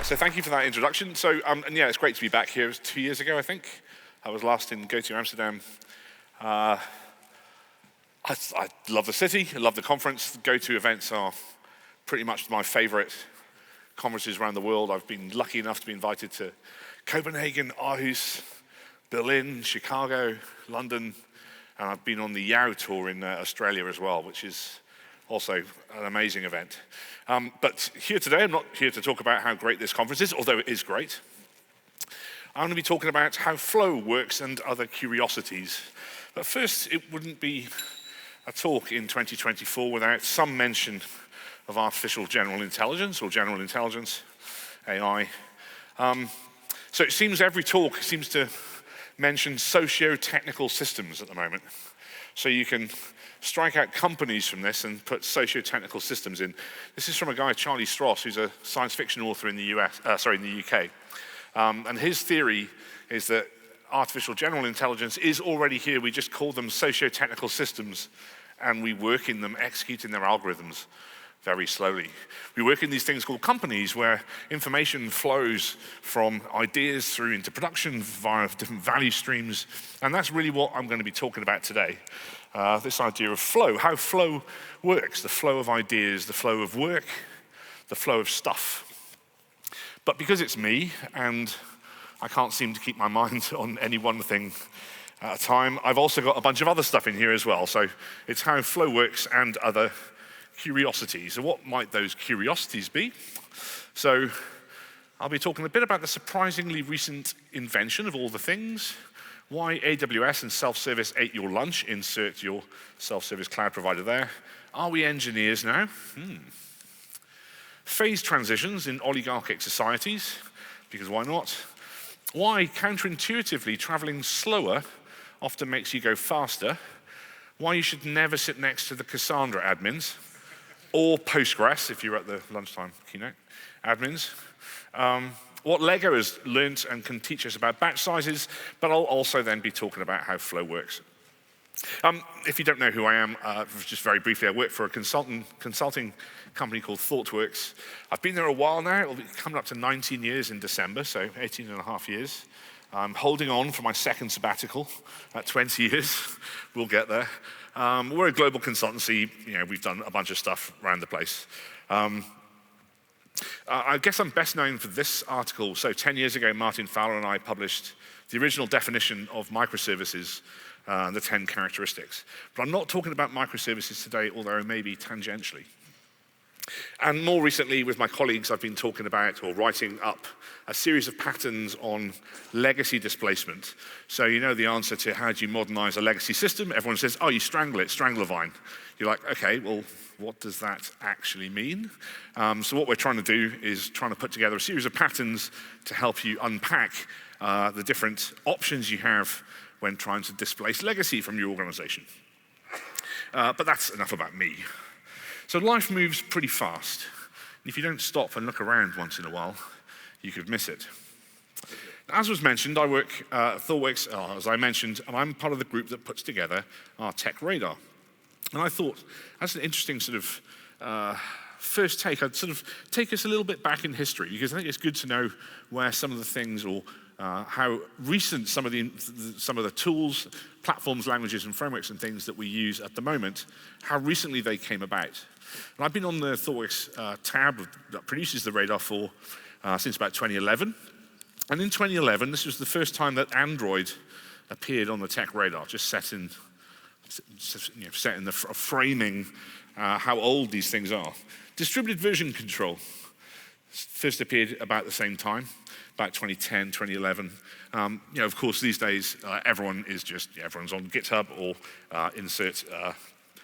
So thank you for that introduction. And yeah, it's great to be back here. It was 2 years ago, I think. I was last in GOTO Amsterdam. I love the city, I love the conference. The GOTO events are pretty much my favorite conferences around the world. I've been lucky enough to be invited to Copenhagen, Aarhus, Berlin, Chicago, London, and I've been on the YOW tour in Australia as well, which is also an amazing event. But here today, I'm not here to talk about how great this conference is, although it is great. I'm going to be talking about how flow works and other curiosities. But first, it wouldn't be a talk in 2024 without some mention of artificial general intelligence, or general intelligence, AI. So it seems every talk seems to mention socio-technical systems at the moment. So you can strike out companies from this and put socio-technical systems in. This is from a guy, Charlie Stross, who's a science fiction author in the in the UK. And his theory is that artificial general intelligence is already here. We just call them socio-technical systems, and we work in them, executing their algorithms very slowly. We work in these things called companies, where information flows from ideas through into production via different value streams, and that's really what I'm going to be talking about today. This idea of flow, how flow works, the flow of ideas, the flow of work, the flow of stuff. But because it's me, and I can't seem to keep my mind on any one thing at a time, I've also got a bunch of other stuff in here as well. So it's how flow works and other curiosities. So what might those curiosities be? So I'll be talking a bit about the surprisingly recent invention of all the things, why AWS and self-service ate your lunch, insert your self-service cloud provider there. Are we engineers now? Phase transitions in oligarchic societies, because why not? Why counterintuitively traveling slower often makes you go faster. Why you should never sit next to the Cassandra admins, or Postgres, if you're at the lunchtime keynote, admins. What Lego has learnt and can teach us about batch sizes, but I'll also then be talking about how flow works. If you don't know who I am, just very briefly, I work for a consulting company called Thoughtworks. I've been there a while now. It'll be coming up to 19 years in December, so 18 and a half years. I'm holding on for my second sabbatical at 20 years. We'll get there. We're a global consultancy. We've done a bunch of stuff around the place. I guess I'm best known for this article. So 10 years ago, Martin Fowler and I published the original definition of microservices, the 10 characteristics. But I'm not talking about microservices today, although maybe tangentially. And more recently, with my colleagues, I've been talking about, or writing up, a series of patterns on legacy displacement. So you know the answer to how do you modernize a legacy system? Everyone says, oh, you strangle it, strangle vine. You're like, okay, well, what does that actually mean? So what we're trying to do is trying to put together a series of patterns to help you unpack the different options you have when trying to displace legacy from your organization. But that's enough about me. So life moves pretty fast. And if you don't stop and look around once in a while, you could miss it. As was mentioned, I work at Thoughtworks, as I mentioned, and I'm part of the group that puts together our tech radar. And I thought, that's an interesting sort of first take. I'd sort of take us a little bit back in history, because I think it's good to know where some of the things, or how recent some of the tools, platforms, languages, and frameworks and things that we use at the moment, how recently they came about. And I've been on the Thoughtworks tab that produces the radar for since about 2011. And in 2011, this was the first time that Android appeared on the tech radar, just set in the framing how old these things are. Distributed version control first appeared about the same time, about 2010, 2011. Of course, these days, everyone's on GitHub or insert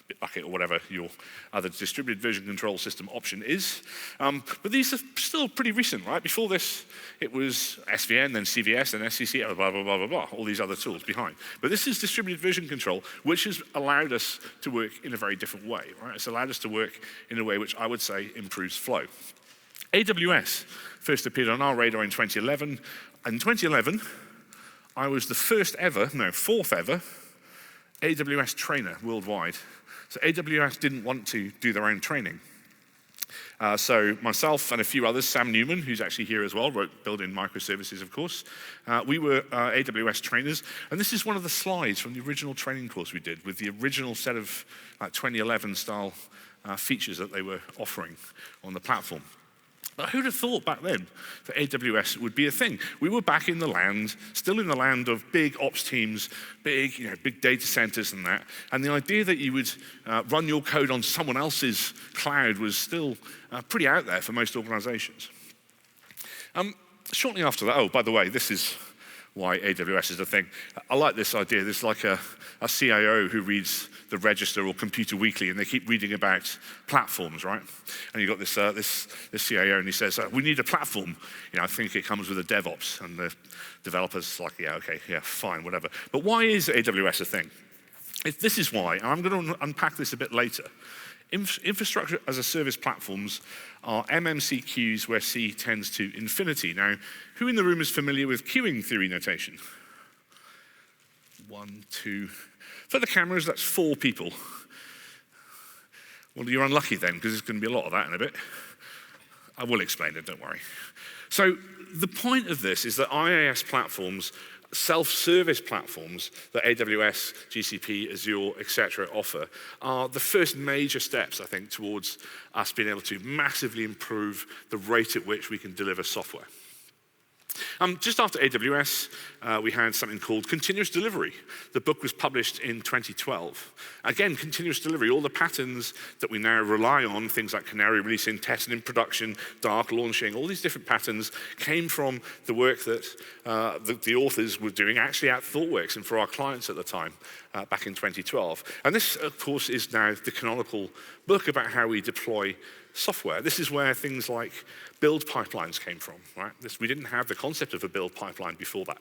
Bitbucket or whatever your other distributed version control system option is. But these are still pretty recent, right? Before this, it was SVN, then CVS, and SCC, blah, blah, blah, blah, blah, all these other tools behind. But this is distributed version control, which has allowed us to work in a very different way, right? It's allowed us to work in a way which I would say improves flow. AWS first appeared on our radar in 2011. In 2011, I was the fourth ever AWS trainer worldwide. So AWS didn't want to do their own training. So myself and a few others, Sam Newman, who's actually here as well, wrote Building Microservices, of course. We were AWS trainers, and this is one of the slides from the original training course we did with the original set of 2011 style features that they were offering on the platform. But who'd have thought back then that AWS would be a thing? We were back in the land, still in the land of big ops teams, big data centers and that. And the idea that you would run your code on someone else's cloud was still pretty out there for most organizations. Shortly after that, oh, by the way, this is why AWS is a thing. I like this idea. There's like a CIO who reads the Register or Computer Weekly, and they keep reading about platforms, right? And you've got this CIO, and he says, we need a platform. I think it comes with a DevOps, and the developer's like, yeah, okay, yeah, fine, whatever. But why is AWS a thing? This is why, and I'm going to unpack this a bit later. Infrastructure as a service platforms are MMCQs where C tends to infinity. Now, who in the room is familiar with queuing theory notation? 1, 2. For the cameras, that's 4 people. Well, you're unlucky then, because there's going to be a lot of that in a bit. I will explain it, don't worry. So the point of this is that IaaS platforms, self-service platforms that AWS, GCP, Azure, etc. offer are the first major steps, I think, towards us being able to massively improve the rate at which we can deliver software. Just after AWS, we had something called continuous delivery. The book was published in 2012. Again, continuous delivery, all the patterns that we now rely on, things like canary releasing, testing in production, dark launching, all these different patterns came from the work that the authors were doing actually at Thoughtworks and for our clients at the time, back in 2012. And this, of course, is now the canonical book about how we deploy software. This is where things like build pipelines came from, right? We didn't have the concept of a build pipeline before that.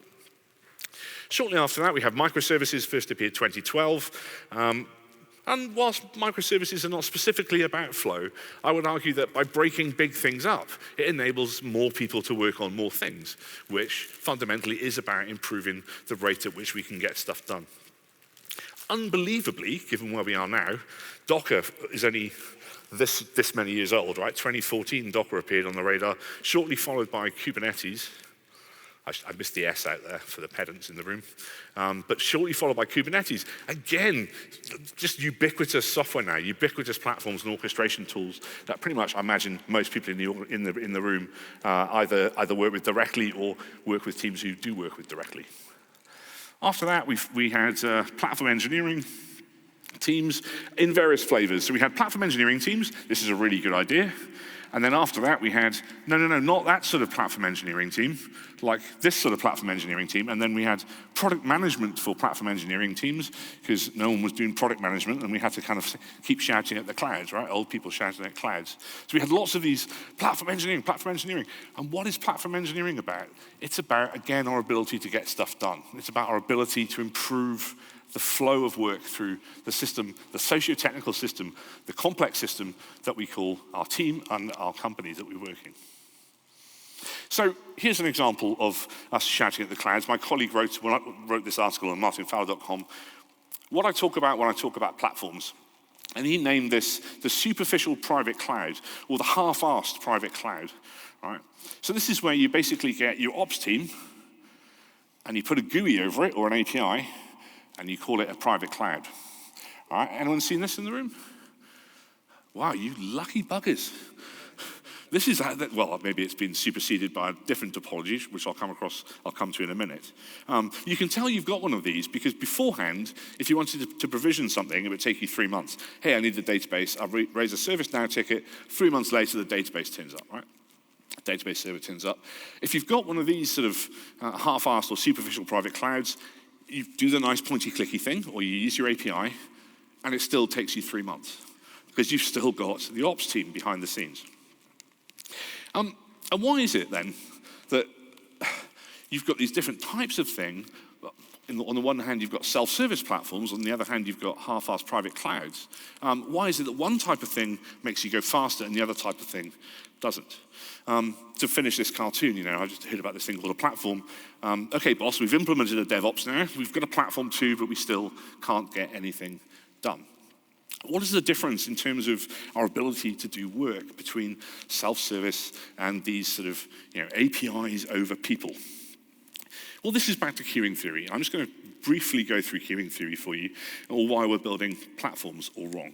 Shortly after that, we have microservices, first appeared 2012. And whilst microservices are not specifically about flow, I would argue that by breaking big things up, it enables more people to work on more things, which fundamentally is about improving the rate at which we can get stuff done. Unbelievably, given where we are now, Docker is only this many years old, right? 2014, Docker appeared on the radar, shortly followed by Kubernetes. I missed the S out there for the pedants in the room. But shortly followed by Kubernetes. Again, just ubiquitous software now, ubiquitous platforms and orchestration tools that pretty much, I imagine, most people in the room either work with directly or work with teams who do work with directly. After that, we had platform engineering teams in various flavors. So we had platform engineering teams. This is a really good idea. And then after that, we had, no, not that sort of platform engineering team, like this sort of platform engineering team. And then we had product management for platform engineering teams, because no one was doing product management, and we had to kind of keep shouting at the clouds, right? Old people shouting at clouds. So we had lots of these platform engineering. And what is platform engineering about? It's about, again, our ability to get stuff done. It's about our ability to improve the flow of work through the system, the socio-technical system, the complex system that we call our team and our companies that we work in. So here's an example of us shouting at the clouds. My colleague wrote this article on martinfowler.com, what I talk about when I talk about platforms. And he named this the superficial private cloud, or the half-arsed private cloud. Right? So this is where you basically get your ops team, and you put a GUI over it, or an API, and you call it a private cloud. All right, anyone seen this in the room? Wow, you lucky buggers. This is, well, maybe it's been superseded by a different topology, which I'll come to in a minute. You can tell you've got one of these because beforehand, if you wanted to provision something, it would take you 3 months. Hey, I need the database. I'll raise a ServiceNow ticket. 3 months later, the database turns up, right? Database server turns up. If you've got one of these sort of half-assed or superficial private clouds, you do the nice pointy-clicky thing, or you use your API, and it still takes you 3 months because you've still got the ops team behind the scenes. And why is it then that you've got these different types of thing? On the one hand, you've got self-service platforms. On the other hand, you've got half-assed private clouds. Why is it that one type of thing makes you go faster and the other type of thing doesn't? To finish this cartoon, I just heard about this thing called a platform. Okay, boss, we've implemented a DevOps now. We've got a platform too, but we still can't get anything done. What is the difference in terms of our ability to do work between self-service and these sort of APIs over people? Well, this is back to queuing theory. I'm just going to briefly go through queuing theory for you, or why we're building platforms all wrong.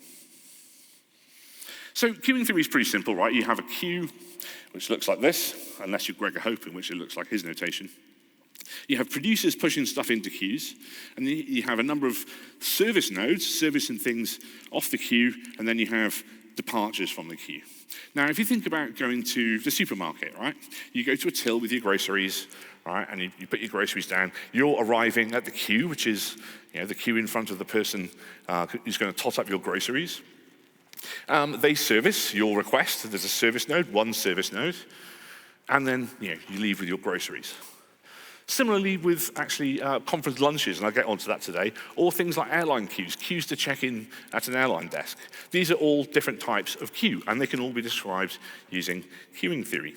So queuing theory is pretty simple, right? You have a queue, which looks like this, unless you're Gregor Hope, in which it looks like his notation. You have producers pushing stuff into queues, and then you have a number of service nodes servicing things off the queue, and then you have departures from the queue. Now, if you think about going to the supermarket, right? You go to a till with your groceries, right? And you put your groceries down. You're arriving at the queue, which is the queue in front of the person who's going to tot up your groceries. They service your request. There's a service node, one service node, and then you leave with your groceries. Similarly with actually conference lunches, and I'll get onto that today, or things like airline queues to check in at an airline desk. These are all different types of queue, and they can all be described using queuing theory.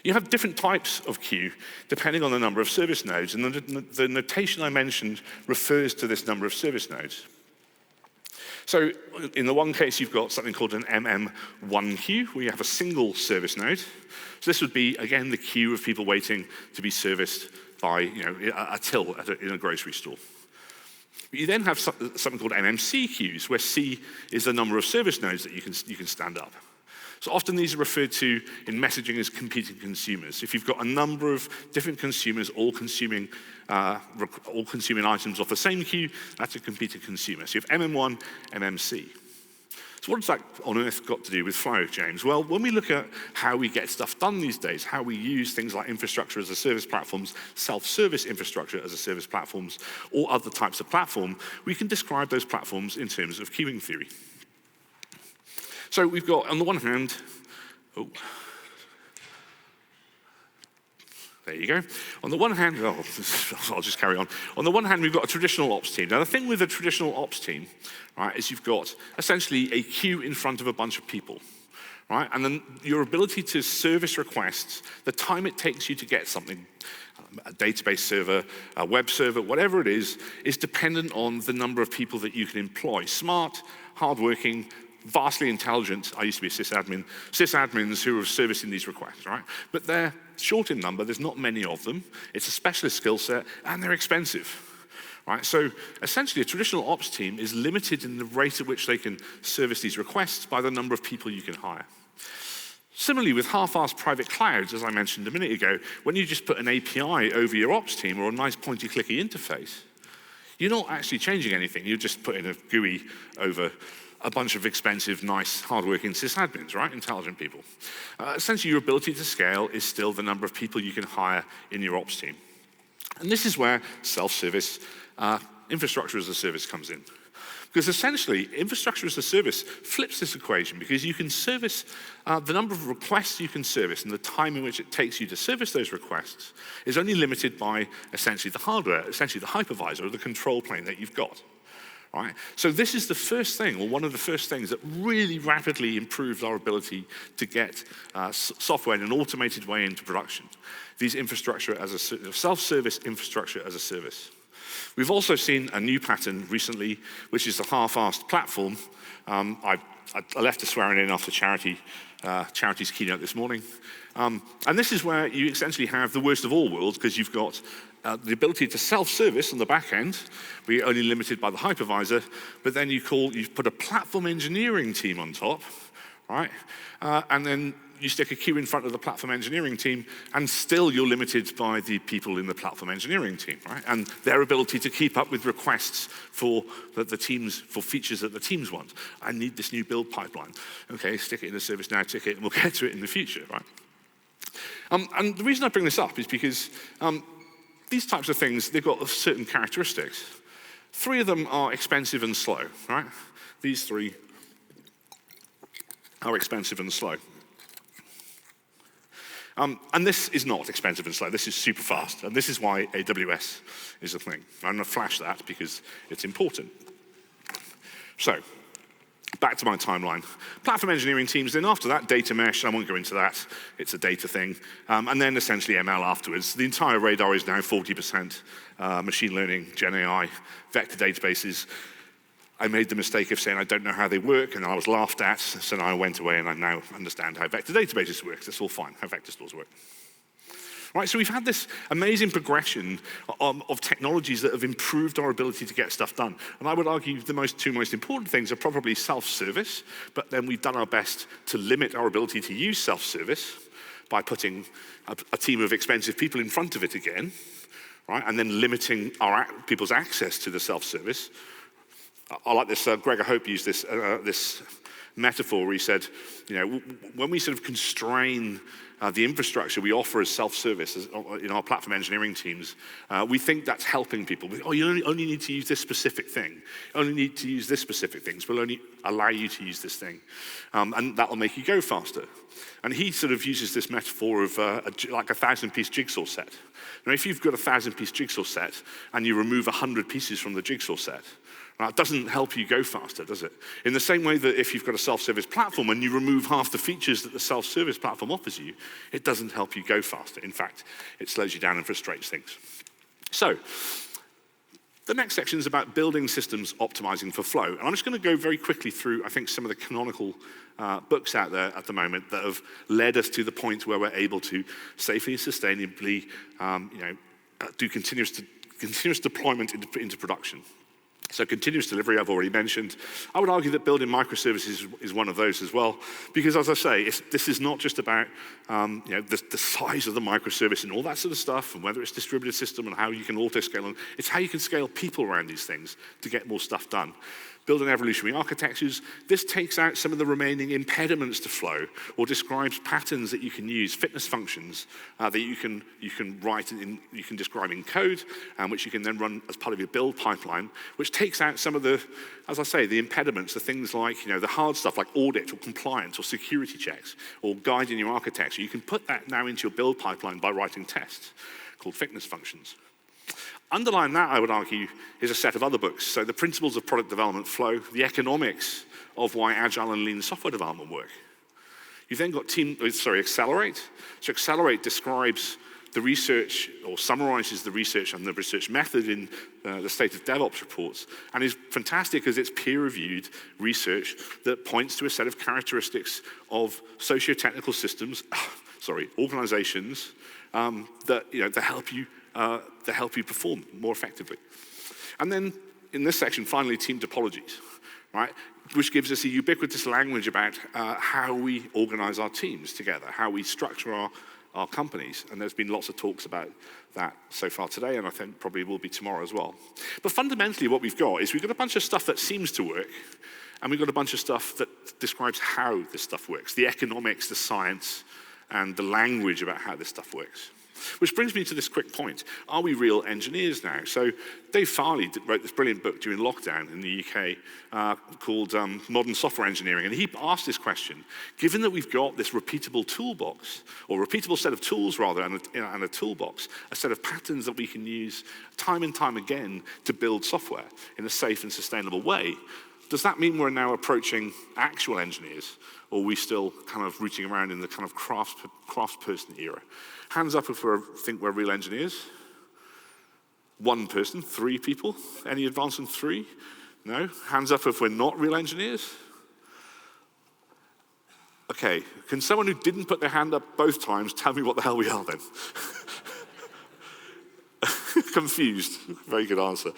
You have different types of queue depending on the number of service nodes, and the notation I mentioned refers to this number of service nodes. So in the one case, you've got something called an MM1 queue, where you have a single service node. So this would be, again, the queue of people waiting to be serviced by a till in a grocery store. But you then have something called MMC queues, where C is the number of service nodes that you can stand up. So often these are referred to in messaging as competing consumers. If you've got a number of different consumers all consuming items off the same queue, that's a competing consumer. So you have MM1, MMC. So what has that on earth got to do with flow, James? Well, when we look at how we get stuff done these days, how we use things like infrastructure as a service platforms, self-service infrastructure as a service platforms, or other types of platform, we can describe those platforms in terms of queuing theory. So we've got, on the one hand, there you go. On the one hand, I'll just carry on. On the one hand, we've got a traditional ops team. Now, the thing with a traditional ops team, right, is you've got essentially a queue in front of a bunch of people, right? And then your ability to service requests, the time it takes you to get something, a database server, a web server, whatever it is dependent on the number of people that you can employ. Smart, hardworking, vastly intelligent, I used to be a sysadmins who are servicing these requests, right? But they're short in number, there's not many of them, it's a specialist skill set, and they're expensive, right? So essentially a traditional ops team is limited in the rate at which they can service these requests by the number of people you can hire. Similarly, with half-assed private clouds, as I mentioned a minute ago, when you just put an API over your ops team or a nice pointy-clicky interface, you're not actually changing anything, you're just putting a GUI over a bunch of expensive, nice, hardworking sysadmins, right? Intelligent people. Essentially, your ability to scale is still the number of people you can hire in your ops team. And this is where self-service infrastructure as a service comes in. Because essentially, infrastructure as a service flips this equation, because you can service the number of requests you can service and the time in which it takes you to service those requests is only limited by essentially the hardware, essentially the hypervisor or the control plane that you've got. Right? So this is the first thing, or one of the first things that really rapidly improved our ability to get software in an automated way into production. These infrastructure as a self-service infrastructure as a service. We've also seen a new pattern recently, which is the half-assed platform. I left a swearing in after Charity's keynote this morning. And this is where you essentially have the worst of all worlds, because you've got the ability to self-service on the back end, but you're only limited by the hypervisor, but then you've put a platform engineering team on top, right? And then you stick a queue in front of the platform engineering team, and still you're limited by the people in the platform engineering team, right? And their ability to keep up with requests for features that the teams want. I need this new build pipeline. Okay, stick it in a ServiceNow ticket, and we'll get to it in the future, right? And the reason I bring this up is because these types of things, they've got certain characteristics. 3 of them are expensive and slow, right? These 3 are expensive and slow. And this is not expensive and slow. This is super fast. And this is why AWS is a thing. I'm going to flash that because it's important. So, back to my timeline. Platform engineering teams, then after that, data mesh. I won't go into that. It's a data thing. And then essentially ML afterwards. The entire radar is now 40% machine learning, Gen AI, vector databases. I made the mistake of saying I don't know how they work, and I was laughed at, so now I went away and I now understand how vector databases work. That's all fine, how vector stores work. Right, so we've had this amazing progression of technologies that have improved our ability to get stuff done. And I would argue the two most important things are probably self-service, but then we've done our best to limit our ability to use self-service by putting a team of expensive people in front of it again, right, and then limiting people's access to the self-service. I like this, Gregor Hope used this metaphor where he said, when we sort of constrain the infrastructure we offer as self-service in our platform engineering teams, we think that's helping people. You only need to use this specific thing. You only need to use this specific thing. So we'll only allow you to use this thing. And that will make you go faster. And he sort of uses this metaphor of like a 1,000-piece jigsaw set. Now, if you've got a 1,000-piece jigsaw set and you remove 100 pieces from the jigsaw set, it doesn't help you go faster, does it? In the same way that if you've got a self-service platform and you remove half the features that the self-service platform offers you, it doesn't help you go faster. In fact, it slows you down and frustrates things. So, the next section is about building systems optimizing for flow. And I'm just going to go very quickly through, I think, some of the canonical books out there at the moment that have led us to the point where we're able to safely and sustainably do continuous deployment into production. So continuous delivery, I've already mentioned. I would argue that building microservices is one of those as well, because as I say, this is not just about the size of the microservice and all that sort of stuff, and whether it's distributed system and how you can auto-scale them. It's how you can scale people around these things to get more stuff done. Building evolutionary architectures, this takes out some of the remaining impediments to flow, or describes patterns that you can use, fitness functions that you can write in, you can describe in code, which you can then run as part of your build pipeline, which takes out some of the, as I say, the impediments, the things like the hard stuff like audit or compliance or security checks or guiding your architecture. You can put that now into your build pipeline by writing tests called fitness functions. Underlying that, I would argue, is a set of other books. So the principles of product development flow, the economics of why agile and lean software development work. You've then got Accelerate. So Accelerate describes the research, or summarizes the research and the research method in the State of DevOps reports, and is fantastic as it's peer-reviewed research that points to a set of characteristics of socio-technical systems, organizations that help you perform more effectively. And then in this section, finally, Team Topologies, right? Which gives us a ubiquitous language about how we organize our teams together, how we structure our companies. And there's been lots of talks about that so far today, and I think probably will be tomorrow as well. But fundamentally what we've got is we've got a bunch of stuff that seems to work, and we've got a bunch of stuff that describes how this stuff works, the economics, the science, and the language about how this stuff works. Which brings me to this quick point. Are we real engineers now? So Dave Farley wrote this brilliant book during lockdown in the UK called Modern Software Engineering. And he asked this question, given that we've got this repeatable toolbox, or repeatable set of tools rather, and a toolbox, a set of patterns that we can use time and time again to build software in a safe and sustainable way, does that mean we're now approaching actual engineers, or are we still kind of reaching around in the kind of craftsperson era? Hands up if we think we're real engineers. One person, 3 people. Any advance on 3? No? Hands up if we're not real engineers. Okay, can someone who didn't put their hand up both times tell me what the hell we are then? Confused. Very good answer.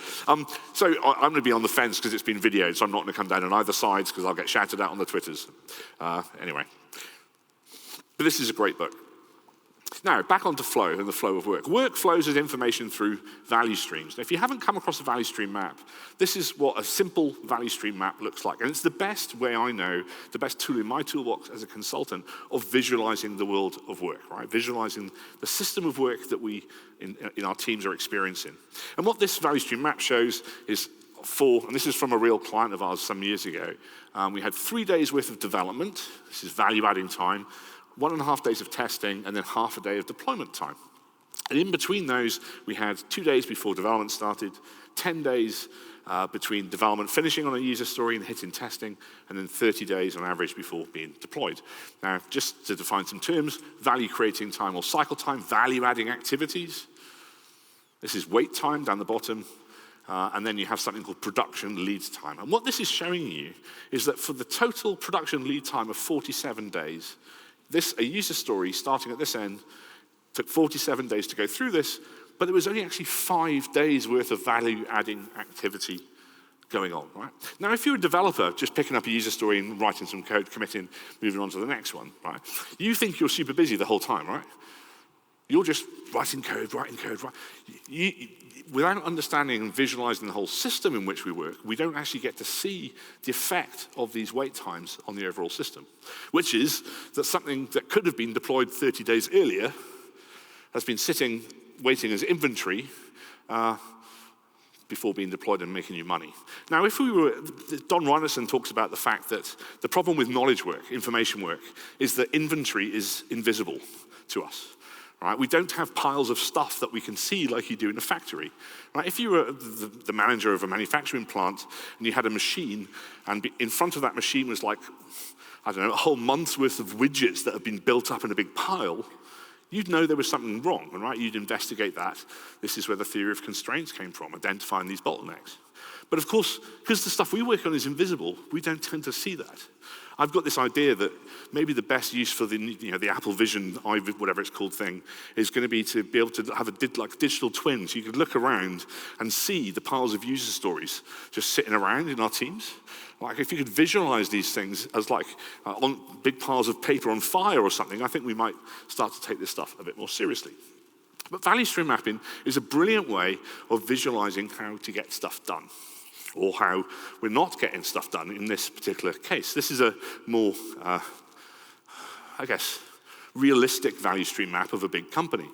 So I'm going to be on the fence because it's been videoed, so I'm not going to come down on either sides because I'll get shouted at on the Twitters. Anyway. But this is a great book. Now, back onto flow and the flow of work. Work flows as information through value streams. Now, if you haven't come across a value stream map, this is what a simple value stream map looks like. And it's the best way I know, the best tool in my toolbox as a consultant of visualizing the world of work, right? Visualizing the system of work that we in our teams are experiencing. And what this value stream map shows is and this is from a real client of ours some years ago. We had 3 days worth of development. This is value-adding time. 1.5 days of testing, and then half a day of deployment time. And in between those, we had 2 days before development started, 10 days between development finishing on a user story and hitting testing, and then 30 days on average before being deployed. Now, just to define some terms, value creating time or cycle time, value adding activities. This is wait time down the bottom, and then you have something called production lead time. And what this is showing you is that for the total production lead time of 47 days, a user story starting at this end took 47 days to go through this, but there was only actually 5 days worth of value-adding activity going on, right? Now, if you're a developer just picking up a user story and writing some code, committing, moving on to the next one, right? You think you're super busy the whole time, right? You're just writing code. Without understanding and visualizing the whole system in which we work, we don't actually get to see the effect of these wait times on the overall system, which is that something that could have been deployed 30 days earlier has been sitting, waiting as inventory before being deployed and making you money. Now, Don Reinerson talks about the fact that the problem with knowledge work, information work, is that inventory is invisible to us. Right? We don't have piles of stuff that we can see like you do in a factory. Right? If you were the manager of a manufacturing plant and you had a machine, and in front of that machine was like, I don't know, a whole month's worth of widgets that have been built up in a big pile, you'd know there was something wrong, right? You'd investigate that. This is where the theory of constraints came from, identifying these bottlenecks. But of course, because the stuff we work on is invisible, we don't tend to see that. I've got this idea that maybe the best use for the Apple Vision, whatever it's called thing, is going to be able to have a digital twin, so you could look around and see the piles of user stories just sitting around in our teams. Like if you could visualize these things as on big piles of paper on fire or something, I think we might start to take this stuff a bit more seriously. But value stream mapping is a brilliant way of visualizing how to get stuff done, or how we're not getting stuff done in this particular case. This is a more, realistic value stream map of a big company.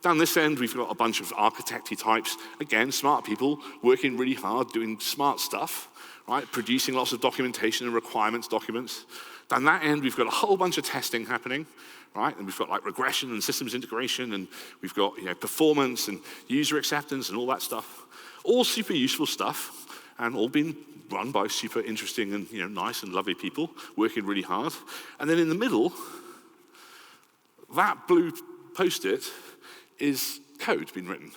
Down this end, we've got a bunch of architect-y types, again, smart people working really hard, doing smart stuff, right? Producing lots of documentation and requirements documents. Down that end, we've got a whole bunch of testing happening, right? And we've got regression and systems integration, and we've got performance and user acceptance and all that stuff. All super useful stuff, and all being run by super interesting and nice and lovely people working really hard. And then in the middle, that blue post-it is code being written.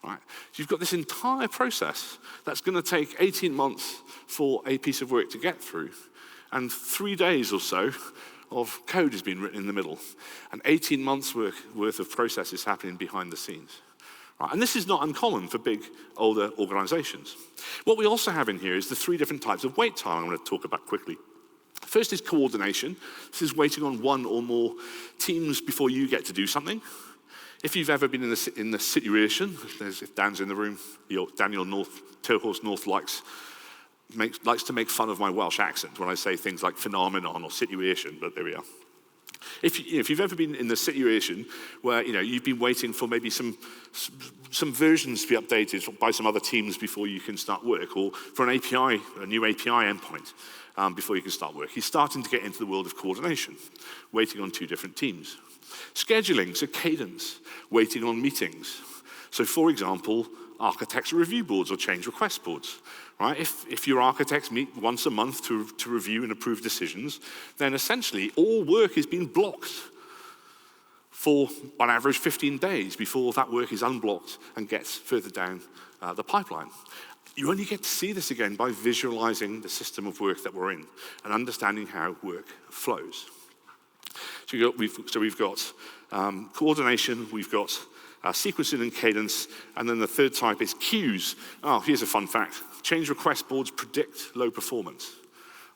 Right? So you've got this entire process that's going to take 18 months for a piece of work to get through, and 3 days or so of code has been written in the middle, and 18 months worth of process is happening behind the scenes. Right? And this is not uncommon for big, older organizations. What we also have in here is the 3 different types of wait time I'm going to talk about quickly. First is coordination. This is waiting on one or more teams before you get to do something. If you've ever been in the situation, if Dan's in the room, Daniel Terhorst-North likes to make fun of my Welsh accent when I say things like phenomenon or situation, but there we are. If you've ever been in the situation where you've been waiting for maybe some versions to be updated by some other teams before you can start work, or for an API, a new API endpoint before you can start work, you're starting to get into the world of coordination, waiting on 2 different teams. Scheduling, so cadence, waiting on meetings. So for example, architects review boards or change request boards. Right? If your architects meet once a month to review and approve decisions, then essentially all work is being blocked for, on average, 15 days before that work is unblocked and gets further down the pipeline. You only get to see this again by visualizing the system of work that we're in and understanding how work flows. So we've got coordination, we've got sequencing and cadence, and then the third type is queues. Oh, here's a fun fact. Change request boards predict low performance.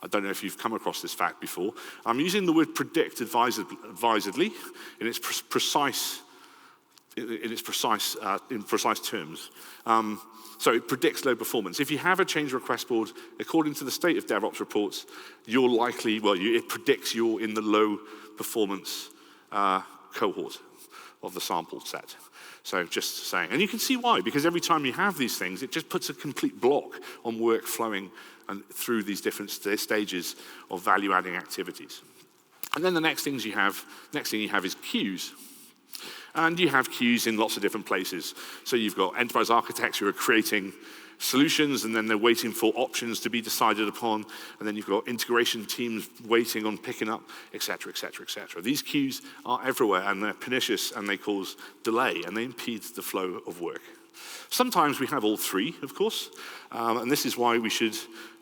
I don't know if you've come across this fact before. I'm using the word predict advisedly in its precise terms. So it predicts low performance. If you have a change request board, according to the state of DevOps reports, you're likely, it predicts you're in the low performance cohort of the sample set. So just saying. And you can see why, because every time you have these things, it just puts a complete block on work flowing and through these different stages of value-adding activities. And then the next thing you have is queues. And you have queues in lots of different places. So you've got enterprise architects who are creating solutions, and then they're waiting for options to be decided upon, and then you've got integration teams waiting on picking up, et cetera, et cetera, et cetera. These queues are everywhere, and they're pernicious, and they cause delay, and they impede the flow of work. Sometimes we have all three, of course, and this is why we should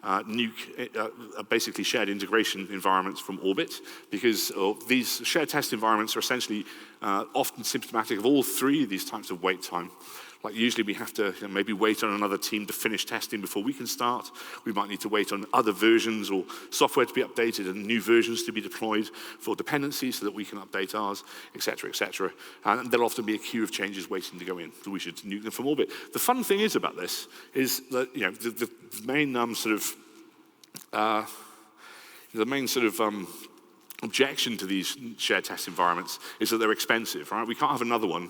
nuke basically shared integration environments from orbit, because these shared test environments are essentially often symptomatic of all three of these types of wait time. Like usually we have to maybe wait on another team to finish testing before we can start. We might need to wait on other versions or software to be updated and new versions to be deployed for dependencies so that we can update ours, et cetera, et cetera. And there'll often be a queue of changes waiting to go in, so we should nuke them from orbit. The fun thing is about this is that the main objection to these shared test environments is that they're expensive, right? We can't have another one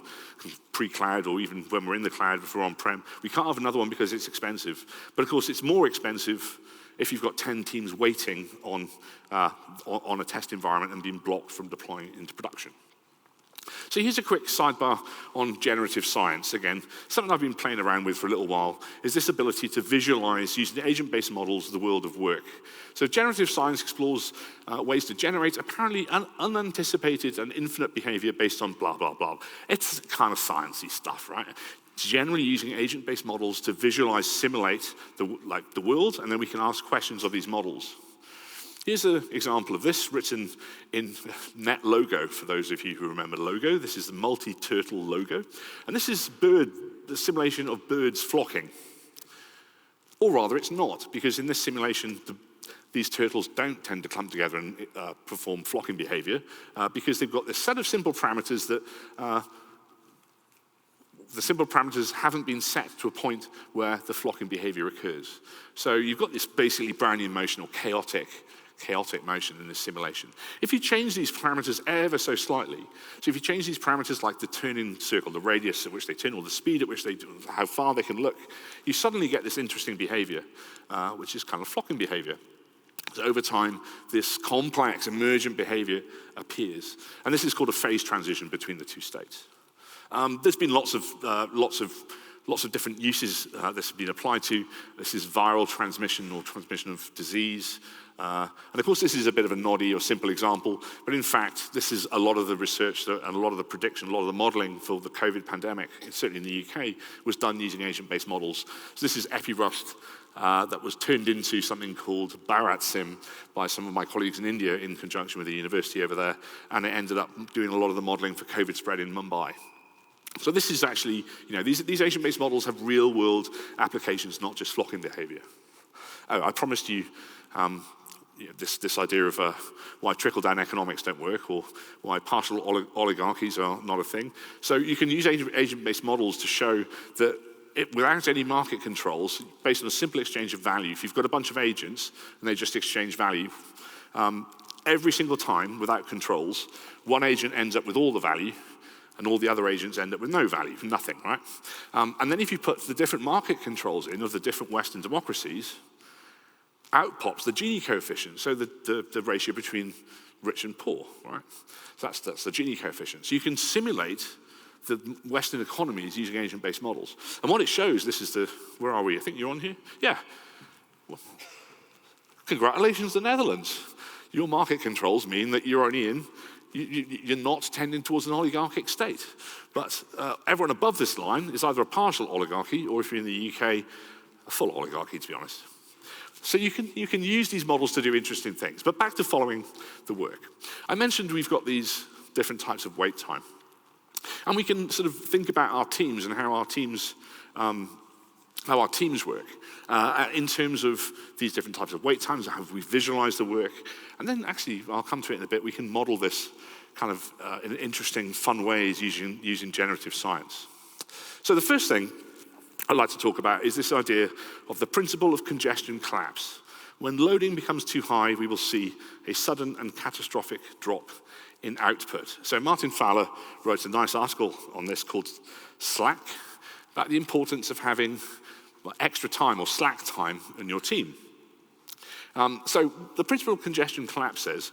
pre-cloud or even when we're in the cloud, if we're on-prem. We can't have another one because it's expensive. But of course, it's more expensive if you've got 10 teams waiting on a test environment and being blocked from deploying into production. So here's a quick sidebar on generative science. Again, something I've been playing around with for a little while is this ability to visualize using agent-based models the world of work. So generative science explores ways to generate apparently unanticipated and infinite behavior based on blah, blah, blah. It's kind of sciencey stuff, right? Generally using agent-based models to visualize, simulate the world, and then we can ask questions of these models. Here's an example of this written in Net Logo, for those of you who remember Logo. This is the multi-turtle logo. And this is the simulation of birds flocking. Or rather, it's not, because in this simulation, these turtles don't tend to clump together and perform flocking behavior, because they've got this set of simple parameters that the simple parameters haven't been set to a point where the flocking behavior occurs. So you've got this basically Brownian motion or chaotic motion in this simulation. If you change these parameters ever so slightly, so if you change these parameters like the turning circle, the radius at which they turn, or the speed at which they do, how far they can look, you suddenly get this interesting behavior, which is kind of flocking behavior. So over time, this complex emergent behavior appears. And this is called a phase transition between the two states. There's been lots of different uses this has been applied to. This is viral transmission or transmission of disease. And of course, this is a bit of a noddy or simple example, but in fact, this is a lot of the research and a lot of the prediction, a lot of the modeling for the COVID pandemic, certainly in the UK, was done using agent-based models. So this is EpiRust that was turned into something called Bharat Sim by some of my colleagues in India in conjunction with the university over there, and it ended up doing a lot of the modeling for COVID spread in Mumbai. So this is actually, these agent-based models have real-world applications, not just flocking behavior. Oh, I promised you this idea of why trickle-down economics don't work or why partial oligarchies are not a thing. So you can use agent-based models to show that without any market controls, based on a simple exchange of value, if you've got a bunch of agents and they just exchange value, every single time without controls, one agent ends up with all the value, and all the other agents end up with no value, nothing, right? And then if you put the different market controls in of the different Western democracies, out pops the Gini coefficient, so the ratio between rich and poor, right? So that's the Gini coefficient. So you can simulate the Western economies using agent-based models. And what it shows, this is where are we? I think you're on here? Yeah. Well, congratulations, the Netherlands. Your market controls mean that you're only you're not tending towards an oligarchic state. But everyone above this line is either a partial oligarchy, or if you're in the UK, a full oligarchy, to be honest. So you can use these models to do interesting things. But back to following the work. I mentioned we've got these different types of wait time. And we can sort of think about our teams and how our teams work in terms of these different types of wait times, how we visualize the work. And then actually, I'll come to it in a bit, we can model this kind of in interesting, fun ways using generative science. So the first thing I'd like to talk about is this idea of the principle of congestion collapse. When loading becomes too high, we will see a sudden and catastrophic drop in output. So Martin Fowler wrote a nice article on this called Slack, about the importance of having extra time or slack time in your team. So the principle of congestion collapse says,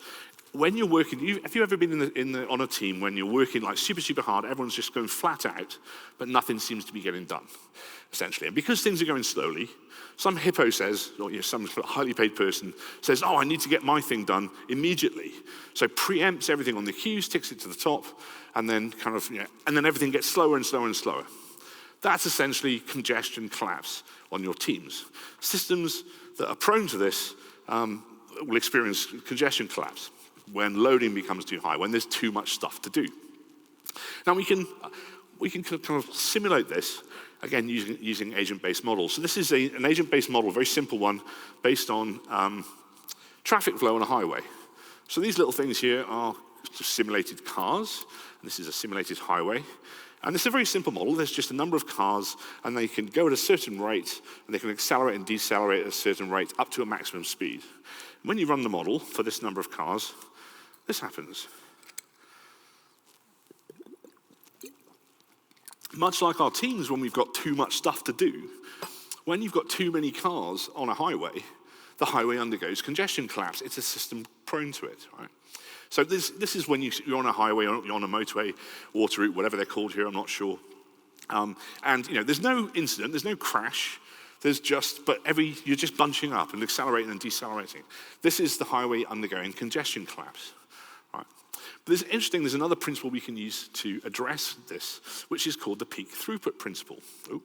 when you're working, have you ever been on a team when you're working like super, super hard, everyone's just going flat out, but nothing seems to be getting done, essentially. And because things are going slowly, some hippo says, or some highly paid person says, oh, I need to get my thing done immediately. So preempts everything on the queues, ticks it to the top, and then and then everything gets slower and slower and slower. That's essentially congestion collapse on your teams. Systems that are prone to this will experience congestion collapse when loading becomes too high, when there's too much stuff to do. Now we can kind of simulate this, again, using agent-based models. So this is an agent-based model, a very simple one, based on traffic flow on a highway. So these little things here are simulated cars, and this is a simulated highway. And it's a very simple model. There's just a number of cars, and they can go at a certain rate, and they can accelerate and decelerate at a certain rate up to a maximum speed. When you run the model for this number of cars, this happens. Much like our teams when we've got too much stuff to do, when you've got too many cars on a highway, the highway undergoes congestion collapse. It's a system prone to it, right? So this is when you're on a highway, you're on a motorway, water route, whatever they're called here, I'm not sure. And there's no incident, there's no crash, you're just bunching up and accelerating and decelerating. This is the highway undergoing congestion collapse, right? But there's another principle we can use to address this, which is called the peak throughput principle. Oh,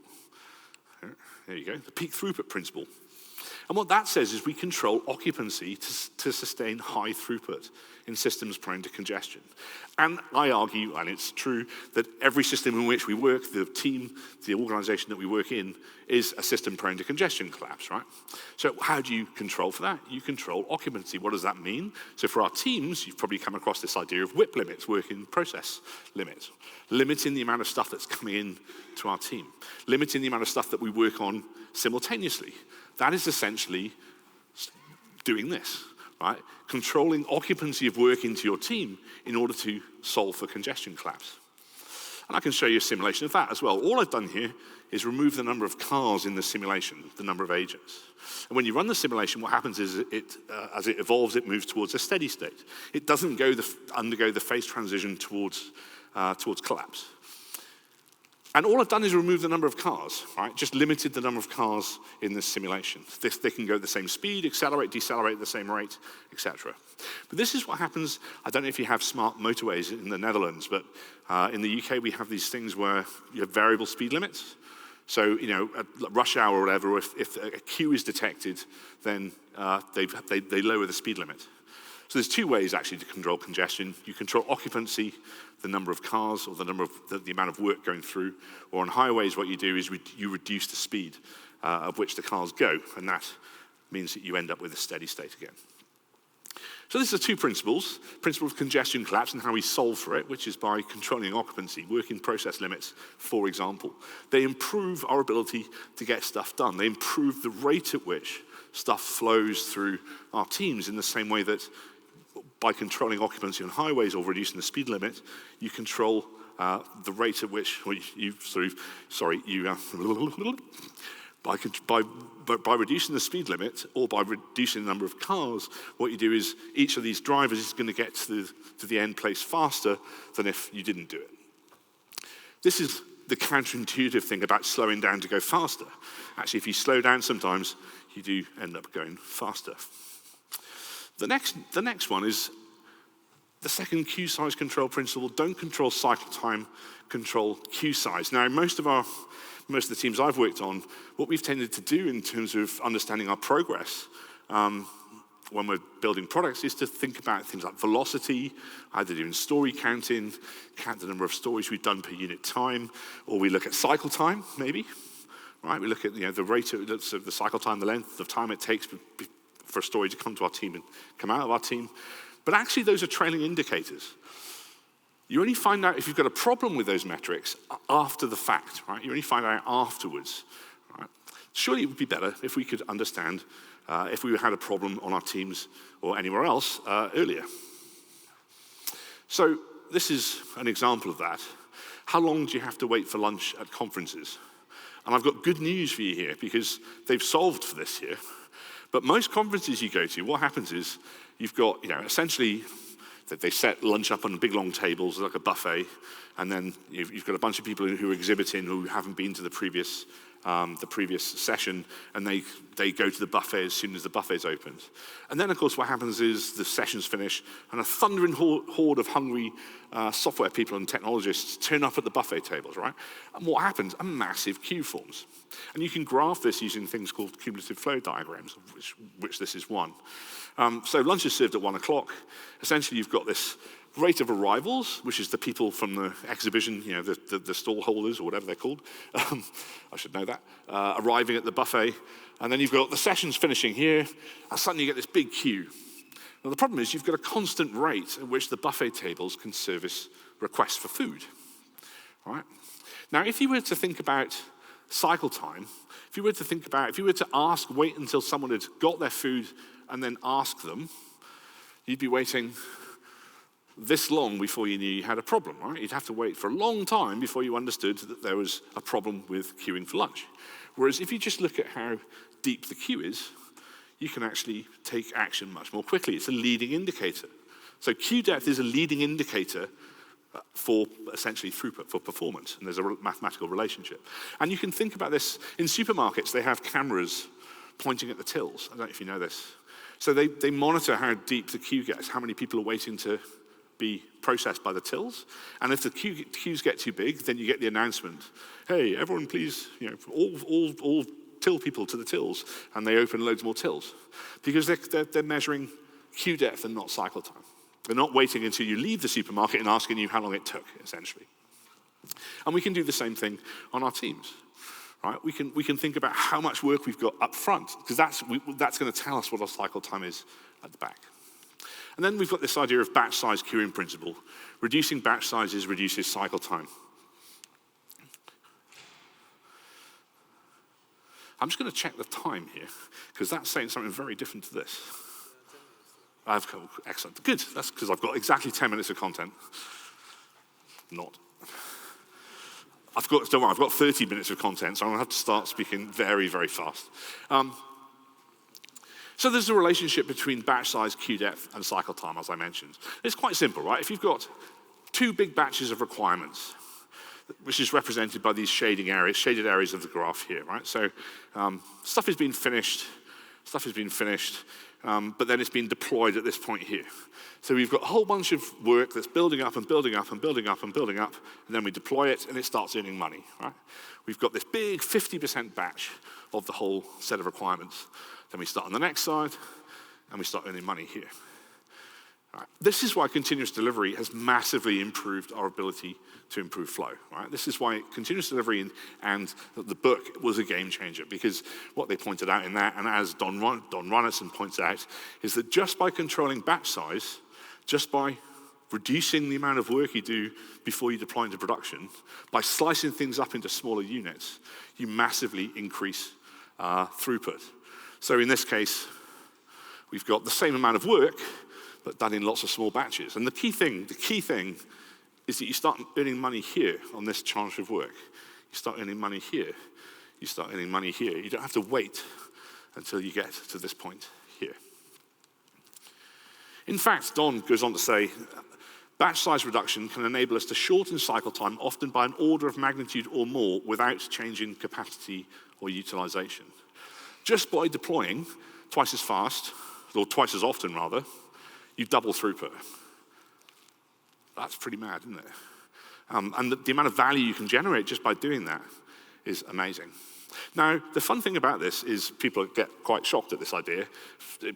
there you go, the peak throughput principle. And what that says is we control occupancy to sustain high throughput in systems prone to congestion. And I argue, and it's true, that every system in which we work, the team, the organization that we work in, is a system prone to congestion collapse, right? So how do you control for that? You control occupancy. What does that mean? So for our teams, you've probably come across this idea of WIP limits, work in process limits, limiting the amount of stuff that's coming in to our team, limiting the amount of stuff that we work on simultaneously. That is essentially doing this, right? Controlling occupancy of work into your team in order to solve for congestion collapse. And I can show you a simulation of that as well. All I've done here is remove the number of cars in the simulation, the number of agents. And when you run the simulation, what happens is as it evolves, it moves towards a steady state. It doesn't undergo the phase transition towards collapse. And all I've done is remove the number of cars, right? Just limited the number of cars in this simulation. They can go at the same speed, accelerate, decelerate at the same rate, etc. But this is what happens. I don't know if you have smart motorways in the Netherlands, but in the UK we have these things where you have variable speed limits. So, at rush hour or whatever, if a queue is detected, then they lower the speed limit. So there's two ways actually to control congestion. You control occupancy, the number of cars or the amount of work going through. Or on highways, what you do is you reduce the speed of which the cars go, and that means that you end up with a steady state again. So these are two principles. Principle of congestion collapse and how we solve for it, which is by controlling occupancy, working process limits, for example. They improve our ability to get stuff done. They improve the rate at which stuff flows through our teams in the same way that by controlling occupancy on highways or reducing the speed limit, you control the rate at which by reducing the speed limit or by reducing the number of cars, what you do is each of these drivers is going to get to the end place faster than if you didn't do it. This is the counterintuitive thing about slowing down to go faster. Actually, if you slow down sometimes, you do end up going faster. The next one is the second queue size control principle. Don't control cycle time, control queue size. Now, most of the teams I've worked on, what we've tended to do in terms of understanding our progress when we're building products is to think about things like velocity, either doing story counting, count the number of stories we've done per unit time, or we look at cycle time, maybe. Right? We look at the rate of the cycle time, the length of time it takes for a story to come to our team and come out of our team. But actually, those are trailing indicators. You only find out if you've got a problem with those metrics after the fact, right? You only find out afterwards, right? Surely it would be better if we could understand if we had a problem on our teams or anywhere else earlier. So this is an example of that. How long do you have to wait for lunch at conferences? And I've got good news for you here because they've solved for this here. But most conferences you go to, what happens is you've got, essentially that they set lunch up on big long tables like a buffet, and then you've got a bunch of people who are exhibiting who haven't been to the previous the previous session, and they go to the buffet as soon as the buffet's opened. And then, of course, what happens is the sessions finish, and a thundering horde of hungry software people and technologists turn up at the buffet tables, right? And what happens? A massive queue forms. And you can graph this using things called cumulative flow diagrams, which this is one. So lunch is served at 1 o'clock. Essentially, you've got this rate of arrivals, which is the people from the exhibition, the stall holders or whatever they're called. I should know that. Arriving at the buffet. And then you've got the sessions finishing here, and suddenly you get this big queue. Now, the problem is you've got a constant rate at which the buffet tables can service requests for food. All right? Now, if you were to think about cycle time, if you were to wait until someone had got their food and then ask them, you'd be waiting this long before you knew you had a problem, right? You'd have to wait for a long time before you understood that there was a problem with queuing for lunch. Whereas if you just look at how deep the queue is, you can actually take action much more quickly. It's a leading indicator. So queue depth is a leading indicator for essentially throughput, for performance, and there's a mathematical relationship. And you can think about this in supermarkets. They have cameras pointing at the tills. I don't know if you know this. So they monitor how deep the queue gets, how many people are waiting to be processed by the tills. And if the queues get too big, then you get the announcement, hey, everyone please, all till people to the tills, and they open loads more tills. Because they're measuring queue depth and not cycle time. They're not waiting until you leave the supermarket and asking you how long it took, essentially. And we can do the same thing on our teams. Right? We can think about how much work we've got up front, because that's going to tell us what our cycle time is at the back. And then we've got this idea of batch size queuing principle. Reducing batch sizes reduces cycle time. I'm just going to check the time here, because that's saying something very different to this. Excellent. Good. That's because I've got exactly 10 minutes of content. Not. Don't worry, I've got 30 minutes of content, so I'm going to have to start speaking very, very fast. So there's a relationship between batch size, queue depth, and cycle time, as I mentioned. It's quite simple, right? If you've got two big batches of requirements, which is represented by these shaded areas of the graph here, right? So stuff has been finished, but then it's been deployed at this point here. So we've got a whole bunch of work that's building up and building up and building up and building up, and then we deploy it, and it starts earning money, right? We've got this big 50% batch of the whole set of requirements. Then we start on the next side, and we start earning money here. Right. This is why continuous delivery has massively improved our ability to improve flow. Right? This is why continuous delivery and the book was a game changer, because what they pointed out in that, and as Don Runnison points out, is that just by controlling batch size, just by reducing the amount of work you do before you deploy into production, by slicing things up into smaller units, you massively increase throughput. So in this case, we've got the same amount of work, but done in lots of small batches. And the key thing is that you start earning money here on this tranche of work. You start earning money here. You start earning money here. You don't have to wait until you get to this point here. In fact, Don goes on to say, batch size reduction can enable us to shorten cycle time, often by an order of magnitude or more, without changing capacity or utilization. Just by deploying twice as fast, or twice as often rather, you double throughput. That's pretty mad, isn't it? And the amount of value you can generate just by doing that is amazing. Now, the fun thing about this is people get quite shocked at this idea,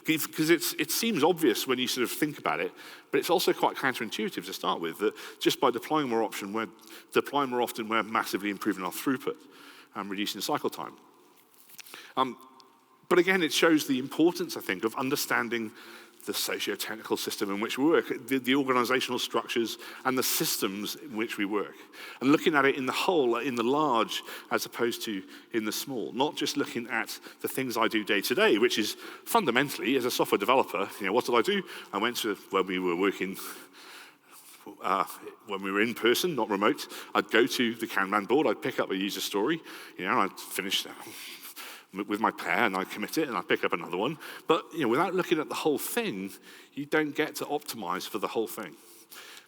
because it seems obvious when you sort of think about it, but it's also quite counterintuitive to start with, that just by deploying more often, we're massively improving our throughput and reducing cycle time. But again, it shows the importance, I think, of understanding the socio-technical system in which we work, the organizational structures and the systems in which we work. And looking at it in the whole, in the large, as opposed to in the small. Not just looking at the things I do day to day, which is fundamentally, as a software developer, what did I do? I went to when we were working, when we were in person, not remote, I'd go to the Kanban board, I'd pick up a user story, I'd finish with my pair, and I commit it, and I pick up another one. But without looking at the whole thing, you don't get to optimize for the whole thing.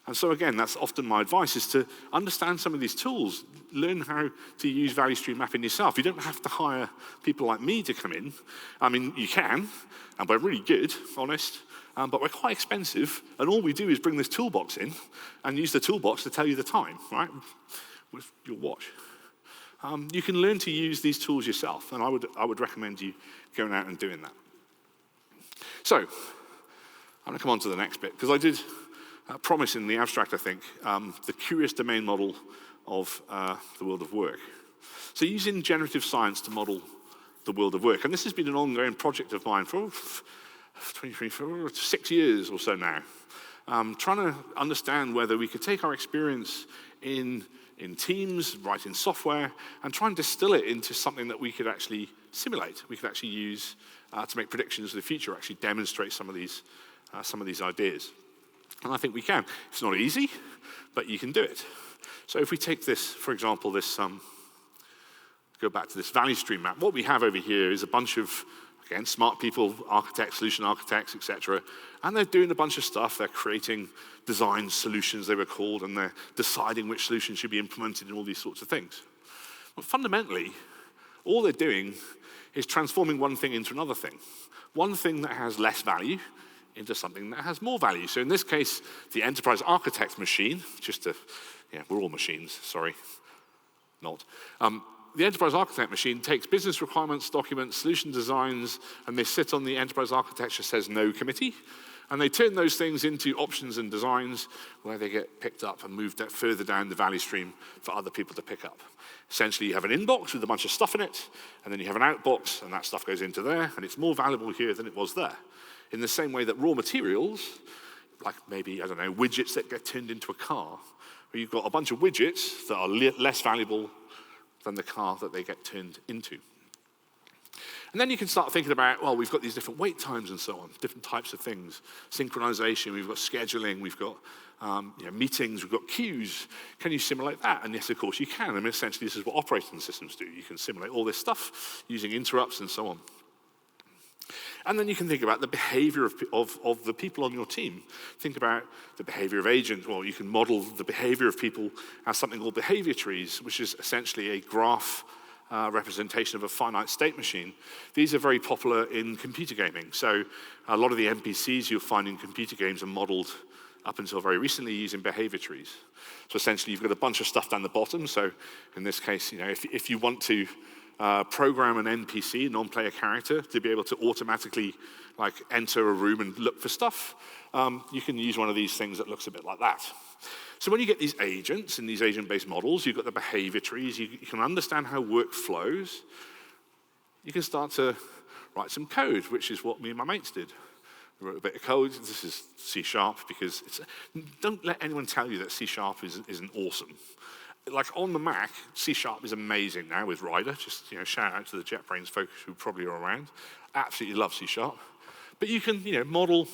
And so again, that's often my advice, is to understand some of these tools, learn how to use value stream mapping yourself. You don't have to hire people like me to come in. I mean, you can, and we're really good, honest, but we're quite expensive, and all we do is bring this toolbox in and use the toolbox to tell you the time, right, with your watch. You can learn to use these tools yourself, and I would recommend you going out and doing that. So, I'm going to come on to the next bit, because I did promise in the abstract, I think, the curious domain model of the world of work. So using generative science to model the world of work, and this has been an ongoing project of mine for 6 years or so now, trying to understand whether we could take our experience in teams, writing software, and try and distill it into something that we could actually simulate. We could actually use to make predictions of the future, actually demonstrate some of these ideas. And I think we can. It's not easy, but you can do it. So if we take this, for example, go back to this value stream map, what we have over here is a bunch of, again, smart people, architects, solution architects, etc. And they're doing a bunch of stuff. They're creating design solutions, they were called, and they're deciding which solutions should be implemented and all these sorts of things. But fundamentally, all they're doing is transforming one thing into another thing. One thing that has less value into something that has more value. So in this case, the enterprise architect machine, we're all machines, sorry, not. The enterprise architect machine takes business requirements, documents, solution designs, and they sit on the enterprise architecture says no committee, and they turn those things into options and designs where they get picked up and moved further down the value stream for other people to pick up. Essentially, you have an inbox with a bunch of stuff in it, and then you have an outbox, and that stuff goes into there, and it's more valuable here than it was there. In the same way that raw materials, like maybe, I don't know, widgets that get turned into a car, where you've got a bunch of widgets that are less valuable than the car that they get turned into. And then you can start thinking about, well, we've got these different wait times and so on, different types of things. Synchronization, we've got scheduling, we've got meetings, we've got queues. Can you simulate that? And yes, of course you can. I mean, essentially, this is what operating systems do. You can simulate all this stuff using interrupts and so on. And then you can think about the behavior of the people on your team. Think about the behavior of agents. Well, you can model the behavior of people as something called behavior trees, which is essentially a graph representation of a finite state machine. These are very popular in computer gaming. So a lot of the NPCs you'll find in computer games are modeled up until very recently using behavior trees. So essentially, you've got a bunch of stuff down the bottom. So in this case, if you want to program an NPC, non-player character, to be able to automatically enter a room and look for stuff, you can use one of these things that looks a bit like that. So when you get these agents and these agent-based models, you've got the behavior trees, you can understand how work flows. You can start to write some code, which is what me and my mates did. We wrote a bit of code. This is C#, because don't let anyone tell you that C# isn't awesome. Like on the Mac, C# is amazing now with Rider. Just shout out to the JetBrains folks who probably are around. Absolutely love C#. But you can model,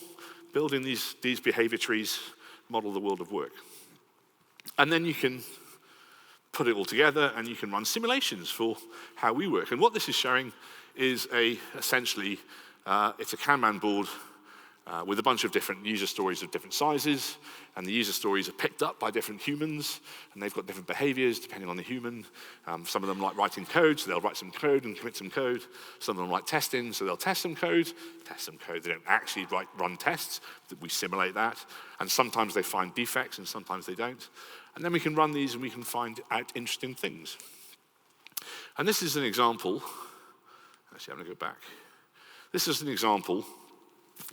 building these behavior trees, model the world of work. And then you can put it all together and you can run simulations for how we work. And what this is showing is essentially, it's a Kanban board with a bunch of different user stories of different sizes, and the user stories are picked up by different humans, and they've got different behaviors depending on the human. Some of them like writing code, so they'll write some code and commit some code. Some of them like testing, so they'll test some code. They don't actually run tests, we simulate that. And sometimes they find defects, and sometimes they don't. And then we can run these, and we can find out interesting things. And this is an example. Actually, I'm going to go back. This is an example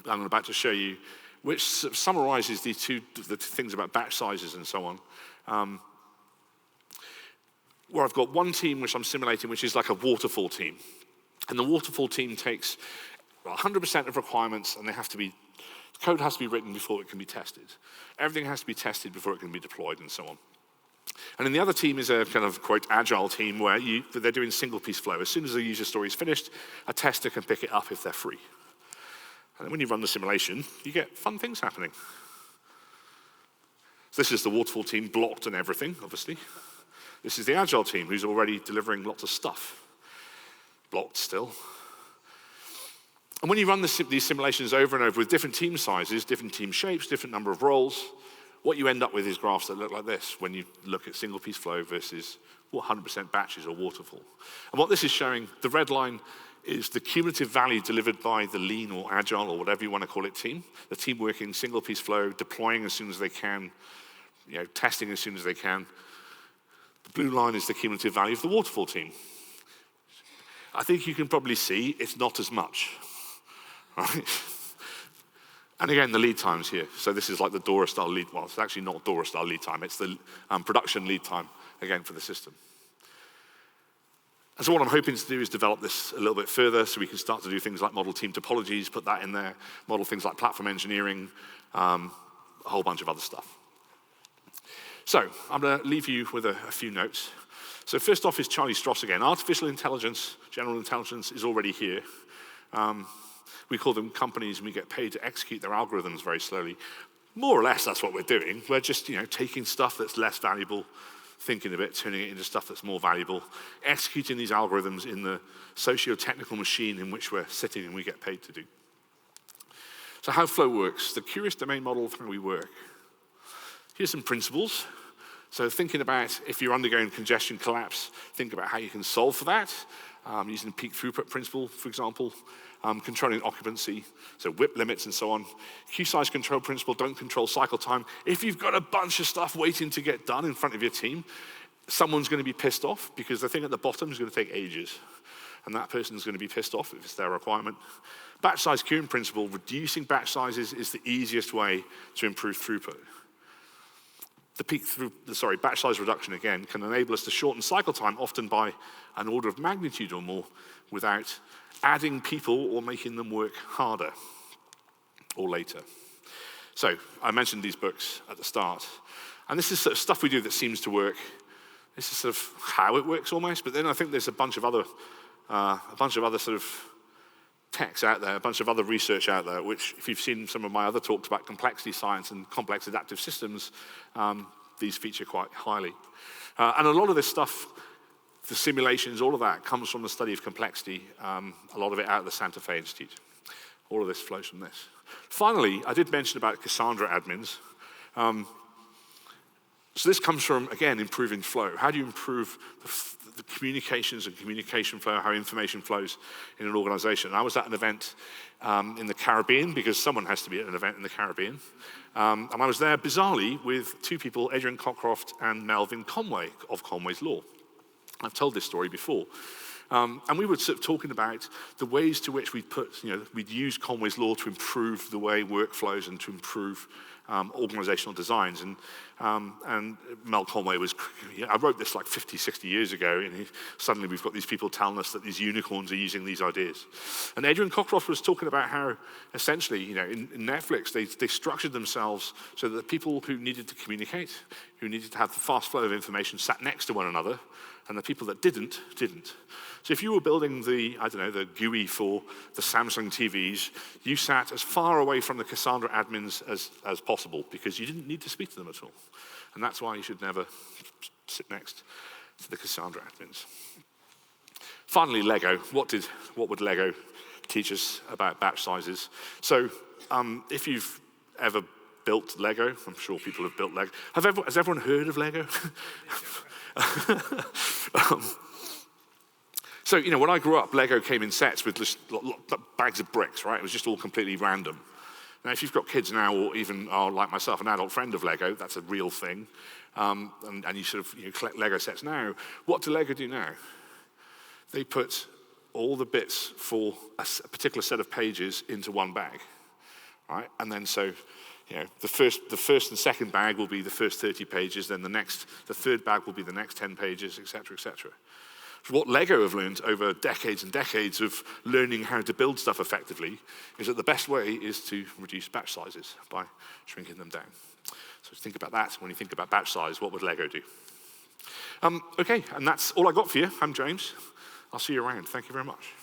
I'm about to show you, which summarizes the things about batch sizes and so on. Where I've got one team which I'm simulating, which is like a waterfall team. And the waterfall team takes 100% of requirements, and code has to be written before it can be tested. Everything has to be tested before it can be deployed and so on. And then the other team is a kind of, quote, agile team where they're doing single piece flow. As soon as the user story is finished, a tester can pick it up if they're free. And then when you run the simulation, you get fun things happening. So this is the waterfall team, blocked and everything, obviously. This is the agile team, who's already delivering lots of stuff. Blocked still. And when you run these simulations over and over with different team sizes, different team shapes, different number of roles, what you end up with is graphs that look like this when you look at single piece flow versus 100% batches or waterfall. And what this is showing, the red line is the cumulative value delivered by the lean or agile or whatever you want to call it team. The team working single piece flow, deploying as soon as they can, testing as soon as they can. The blue line is the cumulative value of the waterfall team. I think you can probably see it's not as much, right? And again, the lead times here. So this is like the DORA-style lead. Well, it's actually not DORA-style lead time. It's the production lead time, again, for the system. And so what I'm hoping to do is develop this a little bit further so we can start to do things like model team topologies, put that in there, model things like platform engineering, a whole bunch of other stuff. So I'm going to leave you with a few notes. So first off is Charlie Stross again. Artificial intelligence, general intelligence is already here. We call them companies and we get paid to execute their algorithms very slowly. More or less that's what we're doing. We're just taking stuff that's less valuable, thinking of it, turning it into stuff that's more valuable, executing these algorithms in the socio-technical machine in which we're sitting and we get paid to do. So how flow works, the curious domain model of how we work. Here's some principles. So thinking about if you're undergoing congestion collapse, think about how you can solve for that, using the peak throughput principle, for example, controlling occupancy, so WIP limits and so on. Queue-size control principle, don't control cycle time. If you've got a bunch of stuff waiting to get done in front of your team, someone's going to be pissed off because the thing at the bottom is going to take ages. And that person's going to be pissed off if it's their requirement. Batch size queuing principle, reducing batch sizes is the easiest way to improve throughput. Batch size reduction, again, can enable us to shorten cycle time, often by an order of magnitude or more, without adding people or making them work harder or later. So I mentioned these books at the start. And this is sort of stuff we do that seems to work. This is sort of how it works almost. But then I think there's a bunch of other sort of texts out there, a bunch of other research out there, which if you've seen some of my other talks about complexity science and complex adaptive systems, these feature quite highly. And a lot of this stuff, the simulations, all of that comes from the study of complexity, a lot of it out of the Santa Fe Institute. All of this flows from this. Finally, I did mention about Cassandra admins. So this comes from, again, improving flow. How do you improve the communications and communication flow, how information flows in an organization? I was at an event in the Caribbean, because someone has to be at an event in the Caribbean. And I was there, bizarrely, with two people, Adrian Cockcroft and Melvin Conway of Conway's Law. I've told this story before. And we were sort of talking about the ways to which we'd use Conway's Law to improve the way work flows and to improve organizational designs. And Mel Conway was, I wrote this like 50, 60 years ago, and suddenly we've got these people telling us that these unicorns are using these ideas. And Adrian Cockcroft was talking about how, essentially, in Netflix, they structured themselves so that the people who needed to communicate, who needed to have the fast flow of information, sat next to one another, and the people that didn't. So if you were building the GUI for the Samsung TVs, you sat as far away from the Cassandra admins as possible, because you didn't need to speak to them at all. And that's why you should never sit next to the Cassandra admins. Finally, Lego. What would Lego teach us about batch sizes? So if you've ever built Lego, I'm sure people have built Lego. Has everyone heard of Lego? So, when I grew up, Lego came in sets with just bags of bricks, right? It was just all completely random. Now, if you've got kids now, or even are like myself, an adult friend of Lego, that's a real thing. And you sort of collect Lego sets now. What do Lego do now? They put all the bits for a particular set of pages into one bag, right? And then so, the first and second bag will be the first 30 pages, then the third bag will be the next 10 pages, et cetera, et cetera. What Lego have learned over decades and decades of learning how to build stuff effectively is that the best way is to reduce batch sizes by shrinking them down. So think about that. When you think about batch size, what would Lego do? Okay, and that's all I got for you. I'm James. I'll see you around. Thank you very much.